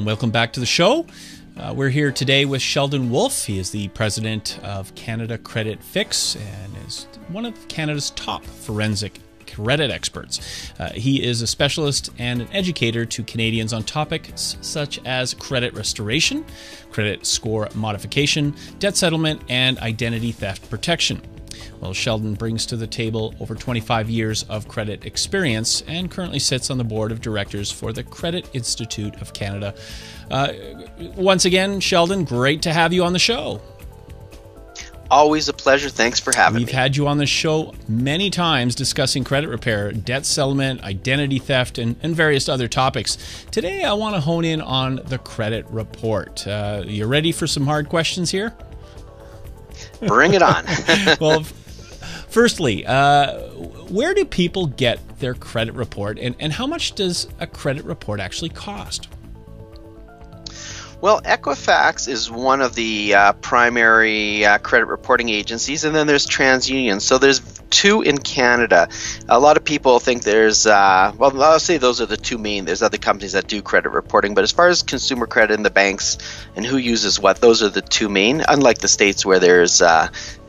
welcome back to the show. We're here today with Sheldon Wolf. He is the president of Canada Credit Fix and is one of Canada's top forensic credit experts. He is a specialist and an educator to Canadians on topics such as credit restoration, credit score modification, debt settlement, and identity theft protection. Well, Sheldon brings to the table over 25 years of credit experience and currently sits on the board of directors for the Credit Institute of Canada. Once again, Sheldon, great to have you on the show. Always a pleasure. Thanks for having me. We've had you on the show many times discussing credit repair, debt settlement, identity theft, and various other topics. Today, I want to hone in on the credit report. You ready for some hard questions here? Bring it on. Well, firstly, where do people get their credit report, and how much does a credit report actually cost? Well, Equifax is one of the primary credit reporting agencies, and then there's TransUnion. So there's two in Canada. A lot of people think there's, well, I'll say those are the two main. There's other companies that do credit reporting, but as far as consumer credit and the banks and who uses what, those are the two main, unlike the States where there's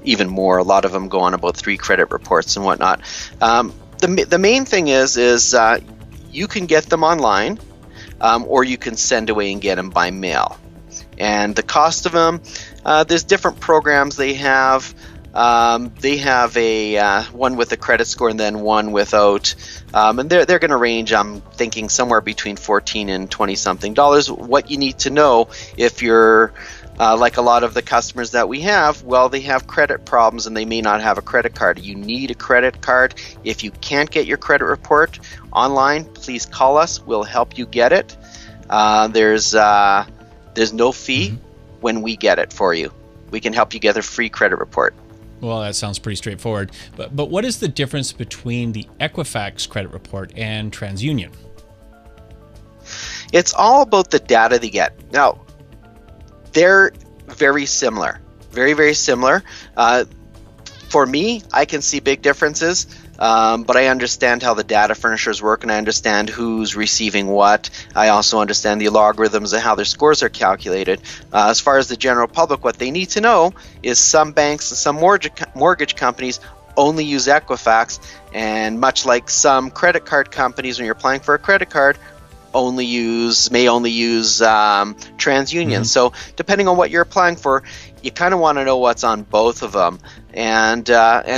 even more. A lot of them go on about 3 credit reports and whatnot. The main thing is you can get them online, or you can send away and get them by mail. And the cost of them, there's different programs they have. They have a one with a credit score and then one without. And they're going to range, I'm thinking, somewhere between $14 and $20-something. What you need to know if you're like a lot of the customers that we have, well, they have credit problems and they may not have a credit card. You need a credit card. If you can't get your credit report online, please call us. We'll help you get it. There's no fee when we get it for you. We can help you get a free credit report. Well, that sounds pretty straightforward. But what is the difference between the Equifax credit report and TransUnion? It's all about the data they get. Now, they're very similar, very, very similar. For me, I can see big differences, but I understand how the data furnishers work, and I understand who's receiving what. I also understand the algorithms and how their scores are calculated. As far as the general public, what they need to know is some banks and some mortgage companies only use Equifax, and much like some credit card companies, when you're applying for a credit card, may only use TransUnion. So depending on what you're applying for, you kind of want to know what's on both of them. And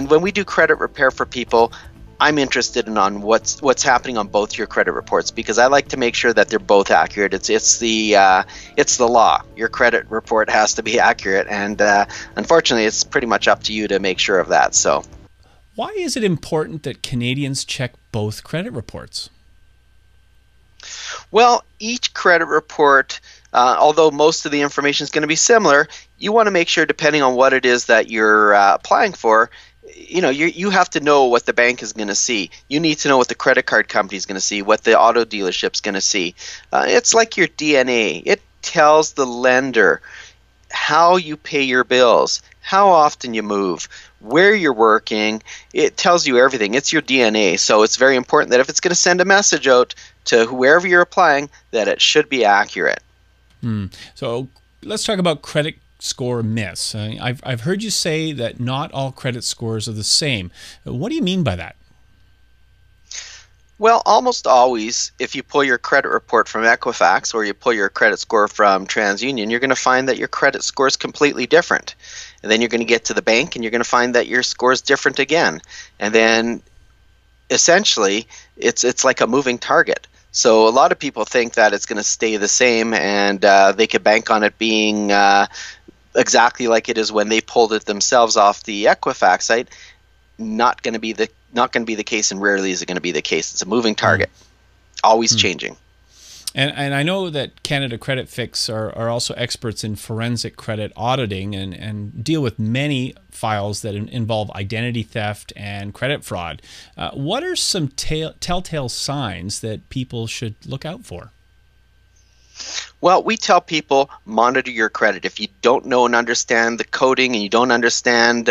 when we do credit repair for people, I'm interested in on what's happening on both your credit reports, because I like to make sure that they're both accurate. It's the law. Your credit report has to be accurate, and unfortunately, it's pretty much up to you to make sure of that. So, why is it important that Canadians check both credit reports? Well, each credit report, although most of the information is going to be similar, you want to make sure, depending on what it is that you're applying for, you have to know what the bank is going to see. You need to know what the credit card company is going to see, what the auto dealership is going to see. It's like your DNA. It tells the lender how you pay your bills, how often you move, where you're working. It tells you everything. It's your DNA. So it's very important that if it's going to send a message out to whoever you're applying, that it should be accurate. So let's talk about credit score myths. I've heard you say that not all credit scores are the same. What do you mean by that? Well, almost always, if you pull your credit report from Equifax or you pull your credit score from TransUnion, you're going to find that your credit score is completely different. And then you're going to get to the bank and you're going to find that your score is different again. And then essentially, it's like a moving target. So a lot of people think that it's going to stay the same, and they could bank on it being exactly like it is when they pulled it themselves off the Equifax site. Not going to be the case, and rarely is it going to be the case. It's a moving target, always changing. And I know that Canada Credit Fix are also experts in forensic credit auditing and deal with many files that involve identity theft and credit fraud. What are some telltale signs that people should look out for? Well, we tell people, monitor your credit. If you don't know and understand the coding and you don't understand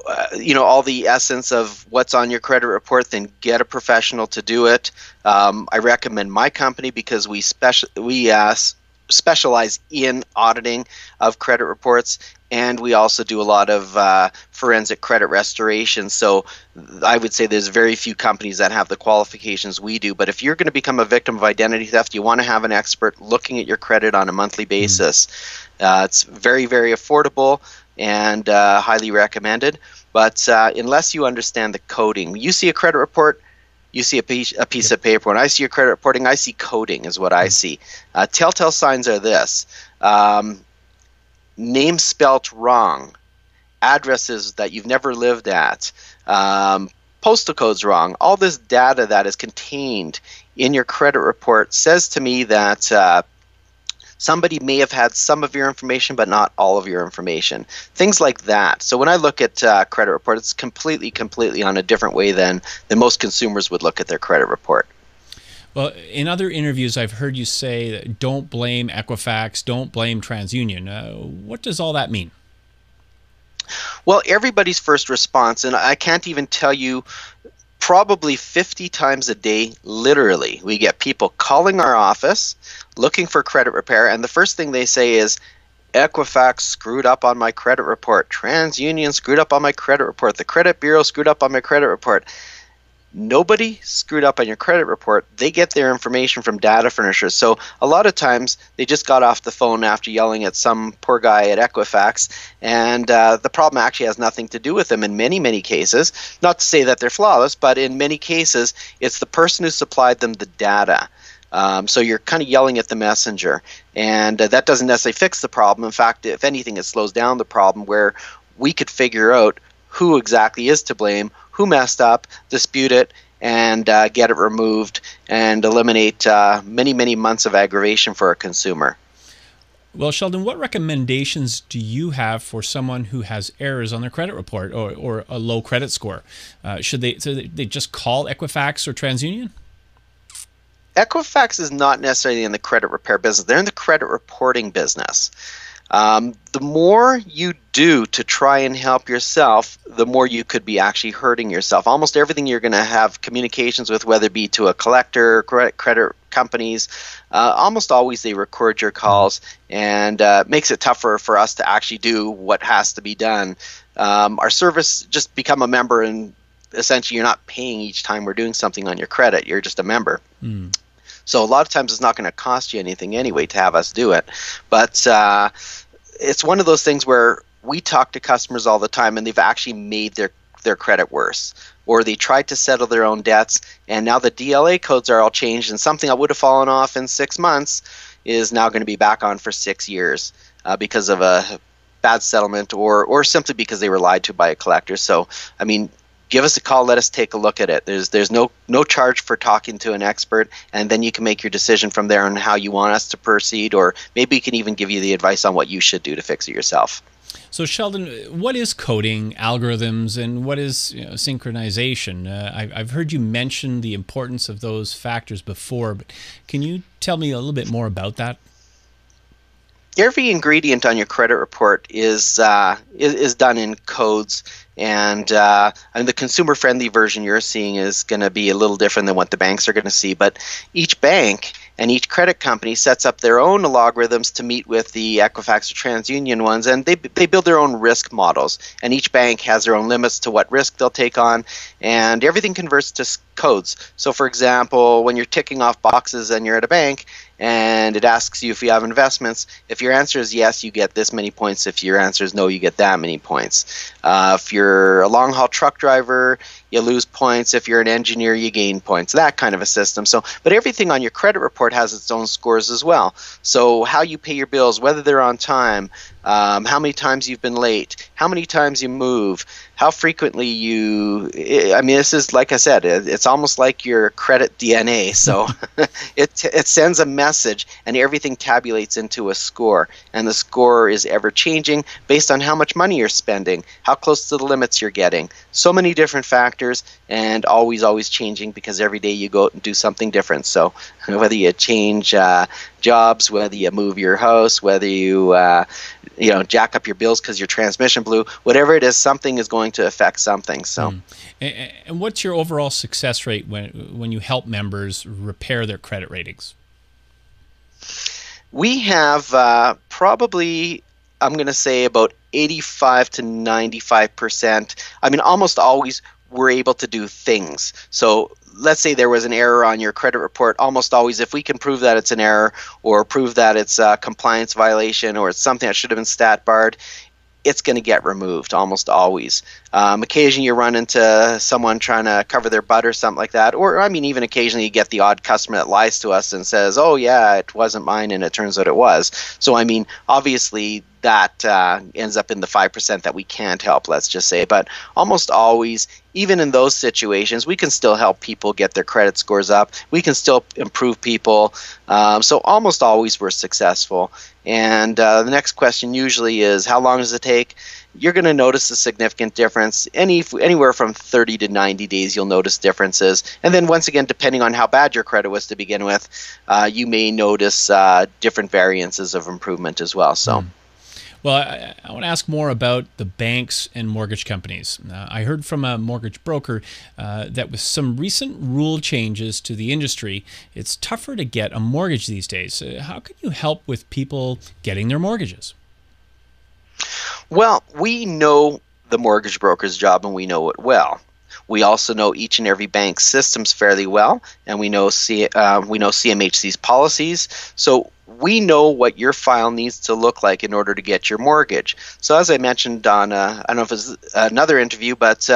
all the essence of what's on your credit report, then get a professional to do it. I recommend my company because we specialize in auditing of credit reports, and we also do a lot of forensic credit restoration. So I would say there's very few companies that have the qualifications we do. But if you're going to become a victim of identity theft, you want to have an expert looking at your credit on a monthly basis. It's very, very affordable and highly recommended. But unless you understand the coding, you see a credit report, you see a piece of paper. When I see your credit reporting, I see coding is what I see. Telltale signs are this. Name spelt wrong, addresses that you've never lived at, postal codes wrong. All this data that is contained in your credit report says to me that somebody may have had some of your information, but not all of your information. Things like that. So when I look at credit report, it's completely on a different way than most consumers would look at their credit report. Well, in other interviews, I've heard you say that don't blame Equifax, don't blame TransUnion. What does all that mean? Well, everybody's first response, and I can't even tell you, probably 50 times a day, literally, we get people calling our office looking for credit repair, and the first thing they say is, Equifax screwed up on my credit report. TransUnion screwed up on my credit report. The credit bureau screwed up on my credit report. Nobody screwed up on your credit report. They get their information from data furnishers. So a lot of times they just got off the phone after yelling at some poor guy at Equifax, and the problem actually has nothing to do with them in many, many cases. Not to say that they're flawless, but in many cases it's the person who supplied them the data. So you're kind of yelling at the messenger, and that doesn't necessarily fix the problem. In fact, if anything, it slows down the problem where we could figure out who exactly is to blame, who messed up, dispute it, and get it removed and eliminate many, many months of aggravation for a consumer. Well, Sheldon, what recommendations do you have for someone who has errors on their credit report or a low credit score? Should they just call Equifax or TransUnion? Equifax is not necessarily in the credit repair business. They're in the credit reporting business. The more you do to try and help yourself, the more you could be actually hurting yourself. Almost everything you're going to have communications with, whether it be to a collector, credit companies, almost always they record your calls, and makes it tougher for us to actually do what has to be done. Our service, just become a member, and essentially you're not paying each time we're doing something on your credit. You're just a member. So a lot of times it's not going to cost you anything anyway to have us do it. But it's one of those things where we talk to customers all the time, and they've actually made their credit worse. Or they tried to settle their own debts, and now the DLA codes are all changed, and something that would have fallen off in 6 months is now going to be back on for 6 years because of a bad settlement or simply because they were lied to by a collector. So, I mean, give us a call. Let us take a look at it. There's no charge for talking to an expert, and then you can make your decision from there on how you want us to proceed, or maybe we can even give you the advice on what you should do to fix it yourself. So, Sheldon, what is coding, algorithms, and what is synchronization? I've heard you mention the importance of those factors before, but can you tell me a little bit more about that? Every ingredient on your credit report is done in codes, and the consumer-friendly version you're seeing is going to be a little different than what the banks are going to see. But each bank and each credit company sets up their own algorithms to meet with the Equifax or TransUnion ones, and they build their own risk models. And each bank has their own limits to what risk they'll take on, and everything converts to codes. So, for example, when you're ticking off boxes and you're at a bank, and it asks you if you have investments, if your answer is yes, you get this many points. If your answer is no, you get that many points. If you're a long-haul truck driver, you lose points. If you're an engineer, you gain points. That kind of a system. So, but everything on your credit report has its own scores as well. So how you pay your bills, whether they're on time, how many times you've been late, how many times you move, how frequently you, I mean, this is, like I said, it's almost like your credit DNA. So it sends a message, and everything tabulates into a score. And the score is ever changing based on how much money you're spending, how close to the limits you're getting. So many different factors. factors, and always changing, because every day you go out and do something different. So whether you change jobs, whether you move your house, whether you jack up your bills because your transmission blew, whatever it is, something is going to affect something. So, and what's your overall success rate when you help members repair their credit ratings? We have probably, I'm going to say, about 85 to 95%. I mean, almost always we're able to do things. So let's say there was an error on your credit report. Almost always, if we can prove that it's an error, or prove that it's a compliance violation, or it's something that should have been stat barred, it's going to get removed almost always. Occasionally you run into someone trying to cover their butt or something like that. Or, I mean, even occasionally you get the odd customer that lies to us and says, oh, yeah, it wasn't mine, and it turns out it was. So, I mean, obviously that ends up in the 5% that we can't help, let's just say. But almost always, even in those situations, we can still help people get their credit scores up. We can still improve people. So almost always we're successful. And the next question usually is, how long does it take? You're going to notice a significant difference. Anywhere from 30 to 90 days, you'll notice differences. And then once again, depending on how bad your credit was to begin with, you may notice different variances of improvement as well. So. Well, I want to ask more about the banks and mortgage companies. I heard from a mortgage broker that with some recent rule changes to the industry, it's tougher to get a mortgage these days. How can you help with people getting their mortgages? Well, we know the mortgage broker's job, and we know it well. We also know each and every bank's systems fairly well, and we know CMHC's policies. So we know what your file needs to look like in order to get your mortgage. So as I mentioned on, I don't know if it's another interview, but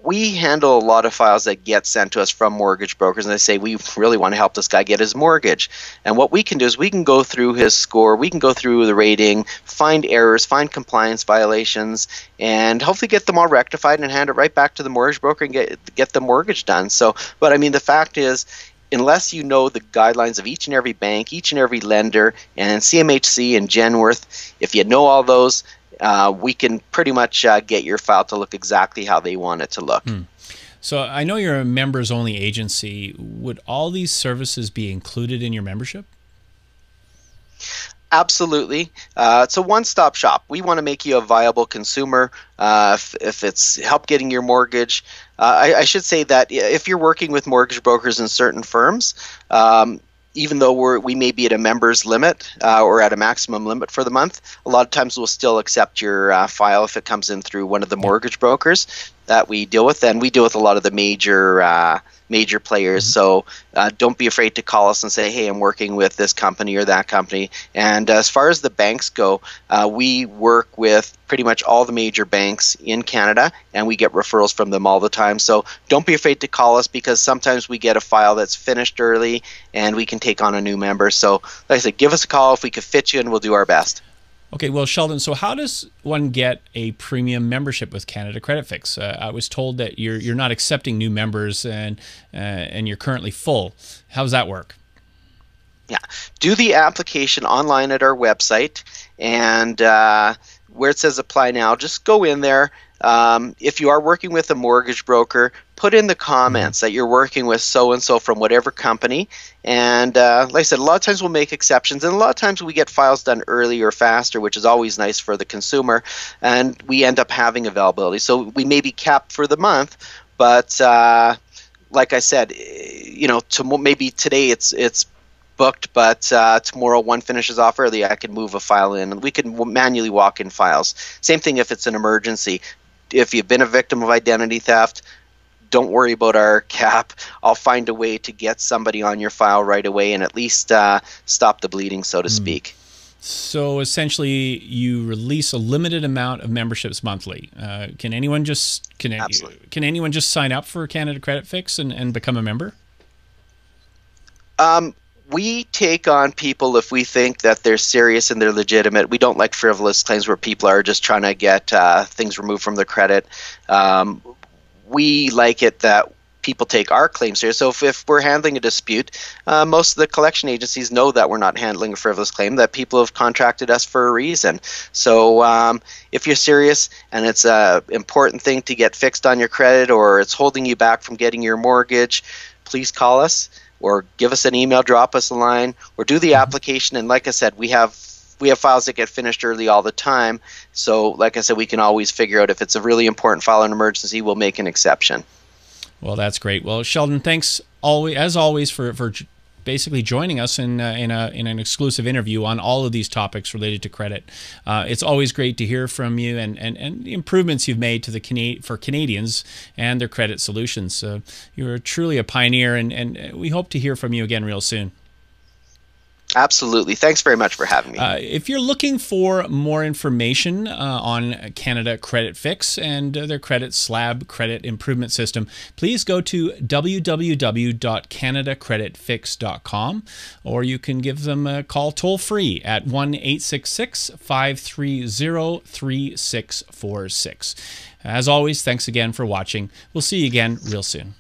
we handle a lot of files that get sent to us from mortgage brokers, and they say, we really want to help this guy get his mortgage. And what we can do is we can go through his score, we can go through the rating, find errors, find compliance violations, and hopefully get them all rectified and hand it right back to the mortgage broker and get the mortgage done. So, but I mean, the fact is, unless you know the guidelines of each and every bank, each and every lender, and CMHC and Genworth, if you know all those, we can pretty much get your file to look exactly how they want it to look. So I know you're a members-only agency. Would all these services be included in your membership? Absolutely. It's a one-stop shop. We want to make you a viable consumer. If it's help getting your mortgage, I should say that if you're working with mortgage brokers in certain firms, even though we may be at a member's limit or at a maximum limit for the month, a lot of times we'll still accept your file if it comes in through one of the mortgage brokers that we deal with. And we deal with a lot of the major players. So don't be afraid to call us and say, hey, I'm working with this company or that company. And as far as the banks go, we work with pretty much all the major banks in Canada, and we get referrals from them all the time. So don't be afraid to call us, because sometimes we get a file that's finished early and we can take on a new member. So like I said, give us a call. If we could fit you in, we'll do our best. Okay, well, Sheldon, so how does one get a premium membership with Canada Credit Fix? I was told that you're not accepting new members and you're currently full. How does that work? Yeah, do the application online at our website, and where it says apply now, just go in there. If you are working with a mortgage broker, put in the comments that you're working with so-and-so from whatever company. And like I said, a lot of times we'll make exceptions, and a lot of times we get files done early or faster, which is always nice for the consumer, and we end up having availability. So we may be capped for the month, but like I said, maybe today it's booked, but tomorrow one finishes off early, I can move a file in, and we can manually walk in files. Same thing if it's an emergency. If you've been a victim of identity theft, don't worry about our cap. I'll find a way to get somebody on your file right away and at least stop the bleeding, so to speak. So essentially, you release a limited amount of memberships monthly. Can anyone just sign up for Canada Credit Fix and become a member? We take on people if we think that they're serious and they're legitimate. We don't like frivolous claims where people are just trying to get things removed from their credit. We like it that people take our claims here. So if we're handling a dispute, most of the collection agencies know that we're not handling a frivolous claim, that people have contracted us for a reason. So if you're serious and it's an important thing to get fixed on your credit, or it's holding you back from getting your mortgage, please call us or give us an email, drop us a line, or do the application. And like I said, we have files that get finished early all the time. So like I said, we can always figure out if it's a really important file or an emergency, we'll make an exception. Well, that's great. Well, Sheldon, thanks as always for basically joining us in an exclusive interview on all of these topics related to credit. It's always great to hear from you and the improvements you've made to for Canadians and their credit solutions. You're truly a pioneer, and we hope to hear from you again real soon. Absolutely. Thanks very much for having me. If you're looking for more information on Canada Credit Fix and their credit slab credit improvement system, please go to www.canadacreditfix.com, or you can give them a call toll free at 1-866-530-3646. As always, thanks again for watching. We'll see you again real soon.